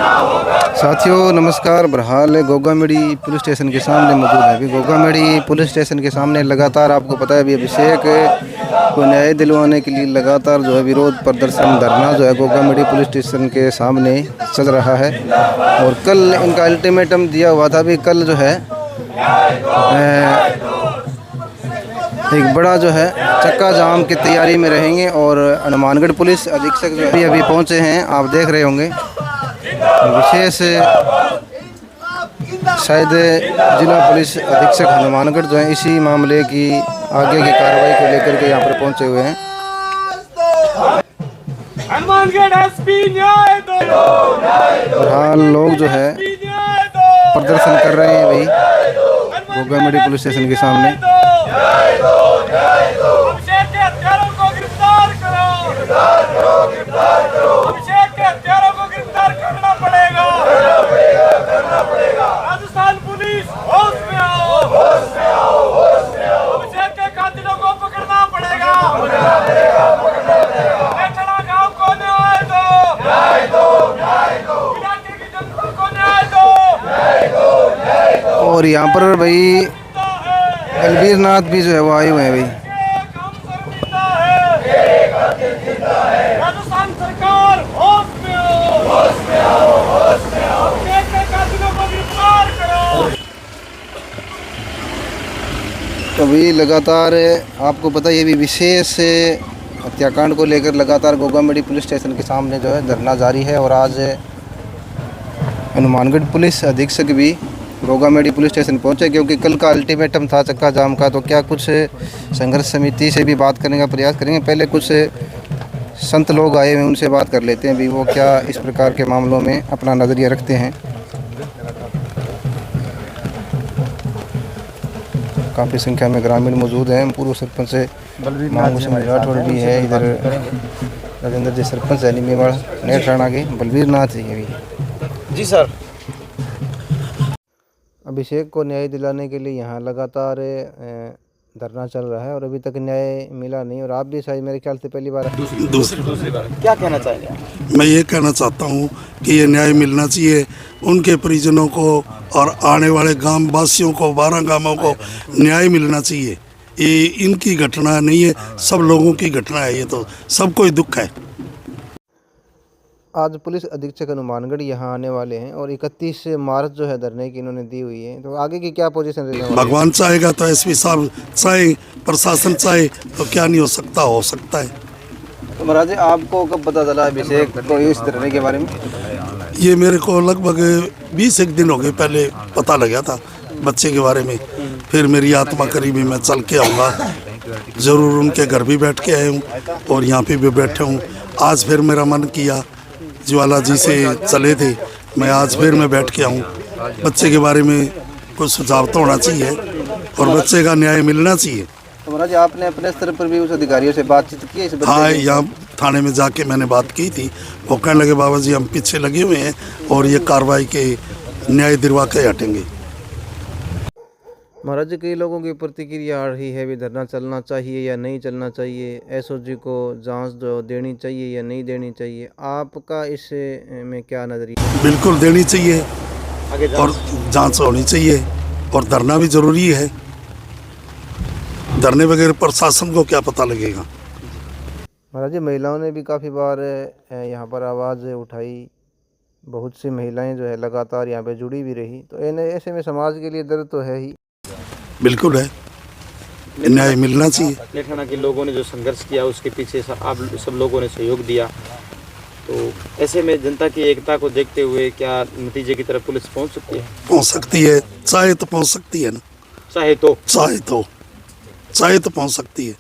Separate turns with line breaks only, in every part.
साथियों नमस्कार। बहरहाल गोगामेड़ी पुलिस स्टेशन के सामने मौजूद है। अभी गोगामेड़ी पुलिस स्टेशन के सामने लगातार आपको पता है अभी अभिषेक को न्याय दिलवाने के लिए लगातार जो है विरोध प्रदर्शन धरना जो है गोगामेड़ी पुलिस स्टेशन के सामने चल रहा है। और कल इनका अल्टीमेटम दिया हुआ था। अभी कल जो है एक बड़ा जो है चक्का जाम की तैयारी में रहेंगे। और हनुमानगढ़ पुलिस अधीक्षक जो अभी पहुँचे हैं, आप देख रहे होंगे। विशेष शायद जिला पुलिस अधीक्षक हनुमानगढ़ जो है इसी मामले की आगे की कार्रवाई को लेकर के यहाँ पर पहुंचे हुए हैं। बहरहाल लोग जो है प्रदर्शन कर रहे हैं भाई गोगामेड़ी पुलिस स्टेशन के सामने।
राजस्थान पुलिस होश में आओ, होश में आओ, होश में आओ। अभिषेक के कातिलों को पकड़ना पड़ेगा, बेचना गांव को न्याय दो, न्याय दो, न्याय दो। इलाके की जनता को न्याय दो, न्याय दो, न्याय दो।
और यहाँ पर भाई बलबीर नाथ भी जो है वो आए हुए हैं भाई।
राजस्थान सरकार होश में आओ, होश में आओ, होश में आओ। अभिषेक के कातिलों को गिरफ्तार करो।
तो अभी लगातार आपको पता है ये भी विशेष हत्याकांड को लेकर लगातार गोगामेड़ी पुलिस स्टेशन के सामने जो है धरना जारी है। और आज हनुमानगढ़ पुलिस अधीक्षक भी गोगामेड़ी पुलिस स्टेशन पहुंचे, क्योंकि कल का अल्टीमेटम था चक्का जाम का। तो क्या कुछ संघर्ष समिति से भी बात करने का प्रयास करेंगे। पहले कुछ संत लोग आए हुए उनसे बात कर लेते हैं भी वो क्या इस प्रकार के मामलों में अपना नज़रिया रखते हैं। काफ़ी संख्या में ग्रामीण मौजूद हैं। पूर्व सरपंच मामू सिंह राठौड़ भी है, इधर राजेंद्र जी सरपंच है निमेवाड़ नेट राणा के, बलबीर नाथ जी भी।
जी सर।
अभिषेक को न्याय दिलाने के लिए यहाँ लगातार धरना चल रहा है और अभी तक न्याय मिला नहीं। और आप भी शायद मेरे ख्याल से पहली बार
दूसरी बार क्या कहना चाहेंगे?
मैं ये कहना चाहता हूँ कि ये न्याय मिलना चाहिए उनके परिजनों को और आने वाले गांव वासियों को, 12 गांवों को न्याय मिलना चाहिए। ये इनकी घटना नहीं है, सब लोगों की घटना है। ये तो सबको ही दुख है।
आज पुलिस अधीक्षक हनुमानगढ़ यहाँ आने वाले हैं और 31 मार्च जो है धरने की इन्होंने दी हुई है। तो आगे की क्या पोजीशन रहेगी?
भगवान चाहेगा तो एसपी साहब चाहे, प्रशासन चाहे तो क्या नहीं हो सकता, हो सकता है।
तो महाराज आपको कब पता चला अभिषेक को इस धरने के बारे में?
ये मेरे को लगभग 20 दिन हो गए पहले पता लगा था बच्चे के बारे में। फिर मेरी आत्मा करीबी मैं चल के आऊँगा ज़रूर। उनके घर भी बैठ के आया हूँ और यहाँ पे भी बैठे हूँ। आज फिर मेरा मन किया, ज्वाला जी से चले थे, मैं आज फिर मैं बैठ के आऊँ। बच्चे के बारे में कुछ सुझाव तो होना चाहिए और बच्चे का न्याय मिलना चाहिए।
तो महाराज आपने अपने स्तर पर भी उस अधिकारियों से बातचीत की है?
हाँ, यहाँ थाने में जाके मैंने बात की थी। वो कहने लगे बाबा जी हम पीछे लगे हुए हैं और ये कार्रवाई के न्याय दिलवा के हटेंगे।
महाराज कई लोगों की प्रतिक्रिया आ रही है भी धरना चलना चाहिए या नहीं चलना चाहिए, एसओजी को जांच जो देनी चाहिए या नहीं देनी चाहिए, आपका इस में क्या नजरिया?
बिल्कुल देनी चाहिए और जांच होनी चाहिए और धरना भी जरूरी है। धरने बगैर प्रशासन को क्या पता लगेगा।
महाराज जी महिलाओं ने भी काफ़ी बार यहाँ पर आवाज़ उठाई, बहुत सी महिलाएं जो है लगातार यहाँ पे जुड़ी भी रही। तो ऐसे में समाज के लिए दर्द तो है ही।
बिल्कुल है, न्याय मिलना चाहिए।
लेठाना के लोगों ने जो संघर्ष किया उसके पीछे आप सब लोगों ने सहयोग दिया। तो ऐसे में जनता की एकता को देखते हुए क्या नतीजे की तरफ पुलिस पहुंच सकती है?
पहुंच सकती है, चाहे तो पहुंच सकती है ना। चाहे तो पहुंच सकती है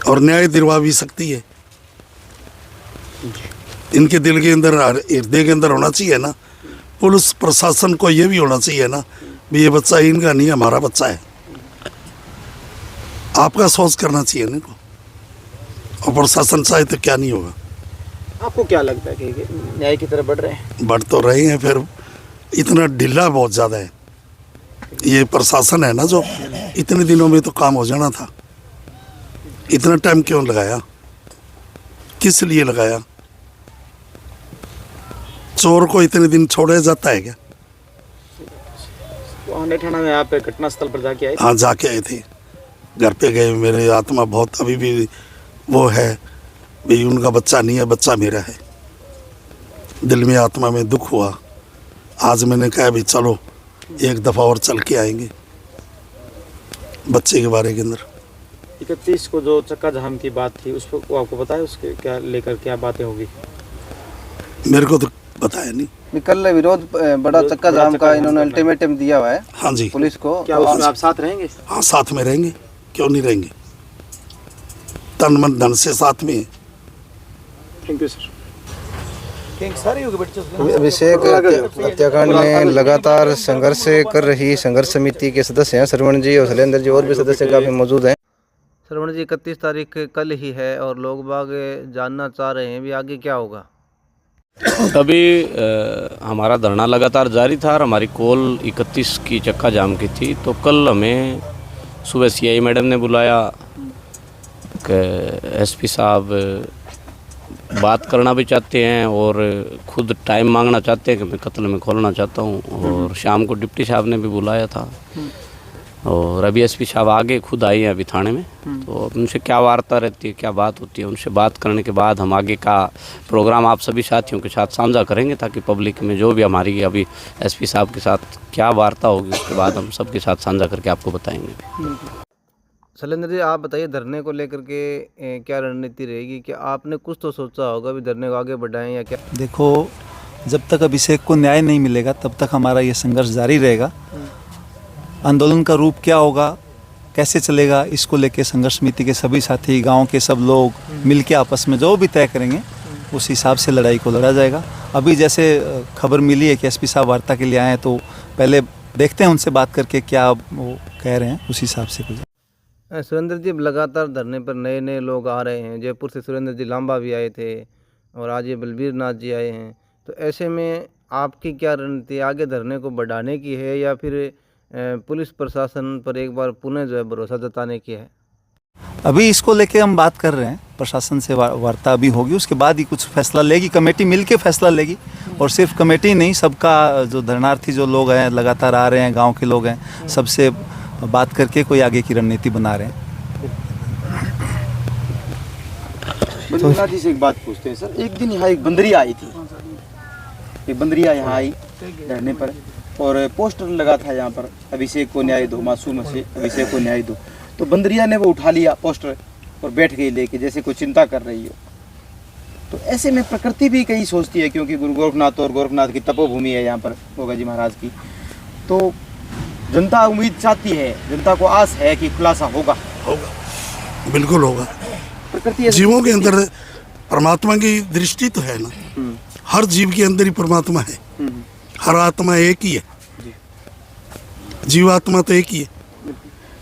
और न्याय दिलवा भी सकती है। इनके दिल के अंदर, हृदय के अंदर होना चाहिए ना। पुलिस प्रशासन को ये भी होना चाहिए ना भी ये बच्चा इनका नहीं, हमारा बच्चा है। आपका सोच करना चाहिए इनको और प्रशासन चाहे तो क्या नहीं होगा।
आपको क्या लगता है कि न्याय की तरफ बढ़ रहे हैं?
बढ़ तो रहे हैं, फिर इतना ढीला बहुत ज़्यादा है। ये प्रशासन है ना जो इतने दिनों में तो काम हो जाना था, इतना टाइम क्यों लगाया, किस लिए लगाया? चोर को इतने दिन छोड़ा जाता है क्या?
तो आने थाना में आप घटना स्थल पर जाके आए थे?
हाँ, जाके आए थे, घर पे गए। मेरे आत्मा बहुत अभी भी वो है भाई, उनका बच्चा नहीं है, बच्चा मेरा है। दिल में आत्मा में दुख हुआ। आज मैंने कहा भी चलो एक दफ़ा और चल के आएंगे बच्चे के बारे के अंदर।
31 को जो चक्का जाम की बात थी उस पर वो आपको पता है, उसके क्या लेकर क्या बातें होगी?
मेरे को तो बताया नहीं।
कल विरोध बड़ा चक्का जाम का इन्होंने अल्टीमेटम दिया हुआ है
हाँ जी,
पुलिस को।
क्या उसमें आप साथ रहेंगे?
हाँ, साथ में रहेंगे, क्यों नहीं रहेंगे, तन मन धन से साथ में।
Thank you sir.
अभिषेक हत्याकांड में लगातार संघर्ष कर रही संघर्ष समिति के सदस्य हैं श्रवण जी और शैलेंद्र जी, और भी सदस्य काफी मौजूद हैं। श्रवण जी, 31 तारीख कल ही है और लोग बाग जानना चाह रहे हैं भी आगे क्या होगा?
अभी हमारा धरना लगातार जारी था और हमारी कॉल 31 की चक्का जाम की थी। तो कल हमें सुबह सीआई मैडम ने बुलाया कि एसपी साहब बात करना भी चाहते हैं और खुद टाइम मांगना चाहते हैं कि मैं कत्ल में खोलना चाहता हूं। और शाम को डिप्टी साहब ने भी बुलाया था और अभी एसपी साहब आगे खुद आए हैं अभी थाने में। तो उनसे क्या वार्ता रहती है, क्या बात होती है, उनसे बात करने के बाद हम आगे का प्रोग्राम आप सभी साथियों के साथ साझा करेंगे, ताकि पब्लिक में जो भी हमारी अभी एसपी साहब के साथ क्या वार्ता होगी उसके बाद हम सबके साथ साझा करके आपको बताएंगे।
शैलेंद्र जी, आप बताइए धरने को लेकर के क्या रणनीति रहेगी? कि आपने कुछ तो सोचा होगा भी धरने को आगे बढ़ाएं या क्या?
देखो, जब तक अभिषेक को न्याय नहीं मिलेगा तब तक हमारा ये संघर्ष जारी रहेगा। आंदोलन का रूप क्या होगा, कैसे चलेगा, इसको लेके संघर्ष समिति के सभी साथी, गांव के सब लोग मिलके आपस में जो भी तय करेंगे उस हिसाब से लड़ाई को लड़ा जाएगा। अभी जैसे खबर मिली है कि एसपी साहब वार्ता के लिए आए हैं, तो पहले देखते हैं उनसे बात करके क्या वो कह रहे हैं, उस हिसाब से कुछ।
सुरेंद्र जी, लगातार धरने पर नए नए लोग आ रहे हैं। जयपुर से सुरेंद्र जी लांबा भी आए थे और आज ये बलबीर नाथ जी आए हैं। तो ऐसे में आपकी क्या रणनीति, आगे धरने को बढ़ाने की है या फिर पुलिस प्रशासन पर एक बार पुनः जो है भरोसा जताने की है?
अभी इसको लेके हम बात कर रहे हैं, प्रशासन से वार्ता अभी होगी, उसके बाद ही कुछ फैसला लेगी कमेटी, मिलके फैसला लेगी। और सिर्फ कमेटी नहीं, सबका जो धरनार्थी जो लोग हैं लगातार आ रहे हैं, गाँव के लोग हैं, सबसे बात करके कोई आगे की रणनीति बना रहे हैं।
बलबीर जी से एक बात पूछते हैं सर, एक दिन यहाँ एक बंदरिया आई थी, एक बंदरिया यहाँ आई धरने पर और पोस्टर लगा था यहाँ पर, अभिषेक को न्याय दो, मासूम से अभिषेक को न्याय दो। तो बंदरिया ने वो उठा लिया पोस्टर और बैठ गई लेके, जैसे कोई चिंता कर रही हो। तो ऐसे में प्रकृति भी कहीं सोचती है, क्योंकि गुरु गोरखनाथ और गोरखनाथ की तपोभूमि है यहाँ पर गोगा जी महाराज की। तो जनता उम्मीद चाहती है, जनता को आस है कि खुलासा होगा।
बिल्कुल होगा।
प्रकृति
जीवों के अंदर परमात्मा की दृष्टि तो है ना, हर जीव के अंदर ही परमात्मा है। हर आत्मा एक ही है, जीवात्मा तो एक ही है।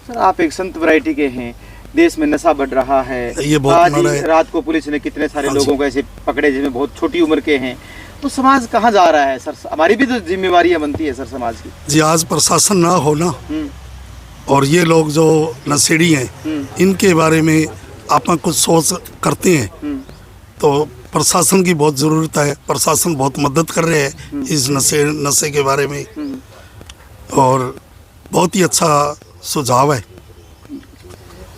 सर, आप एक संत वैरायटी के हैं, देश में नशा बढ़ रहा है,
ये बहुत
आज
बड़ा
ही
है।
रात को पुलिस ने कितने सारे
हाँ
लोगों को ऐसे पकड़े जिसमें बहुत छोटी उम्र के हैं। तो समाज कहाँ जा रहा है सर? हमारी भी तो जिम्मेवारी बनती है सर समाज की।
जी, आज प्रशासन ना हो ना, और ये लोग जो नशेड़ी हैं, इनके बारे में आप कुछ सोच करते हैं तो प्रशासन की बहुत ज़रूरत है। प्रशासन बहुत मदद कर रहे हैं इस नशे के बारे में, और बहुत ही अच्छा सुझाव है।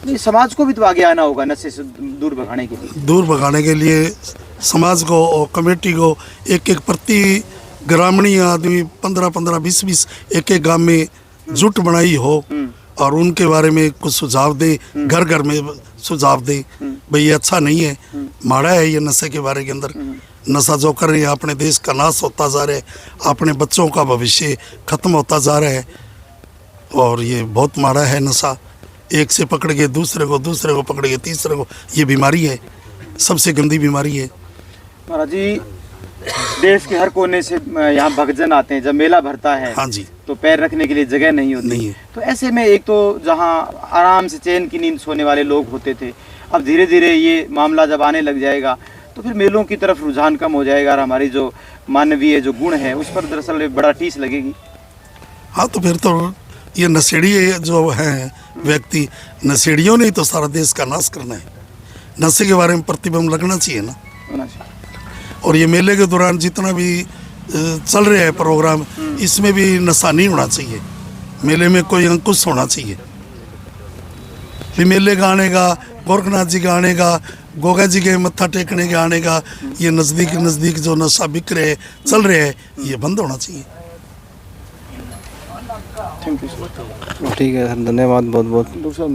नहीं, समाज को भी तो आगे आना होगा नशे से दूर भगाने के लिए।
दूर भगाने के लिए समाज को और कमेटी को एक एक प्रति ग्रामीण आदमी 15-15, 20-20 एक एक गांव में जुट बनाई हो और उनके बारे में कुछ सुझाव दे, घर घर में सुझाव दे, भाई ये अच्छा नहीं है, माड़ा है ये नशे के बारे के अंदर। नशा जो कर रहे हैं, अपने देश का नाश होता जा रहा है, अपने बच्चों का भविष्य खत्म होता जा रहा है, और ये बहुत माड़ा है नशा। एक से पकड़ के दूसरे को पकड़ के तीसरे को, ये बीमारी है, सबसे गंदी बीमारी है।
महाराज जी, देश के हर कोने से यहाँ भक्तजन आते हैं, जब मेला भरता है
हाँ जी,
तो पैर रखने के लिए जगह नहीं होती।
नहीं है।
तो ऐसे में एक तो जहाँ आराम से चैन की नींद सोने वाले लोग होते थे, अब धीरे धीरे ये मामला जब आने लग जाएगा तो फिर मेलों की तरफ रुझान कम हो जाएगा और हमारी जो मानवीय जो गुण है उस पर दरअसल बड़ा टीस लगेगी।
हाँ, तो फिर तो ये नशेड़ी जो हैं व्यक्ति, नशेड़ियों ने तो सारा देश का नाश करना है। नशे के बारे में प्रतिबंध लगना चाहिए ना। और ये मेले के दौरान जितना भी चल रहे हैं प्रोग्राम, इसमें भी नशा नहीं होना चाहिए। मेले में कोई अंकुश होना चाहिए। भी मेले का आने का, गोरखनाथ जी का आने का, गोगा जी के मत्था टेकने के आने का, ये नज़दीक जो नशा बिक रहे चल रहे हैं, ये बंद होना चाहिए।
Thank you sir.
ठीक है सर, धन्यवाद बहुत बहुत।
दूसरा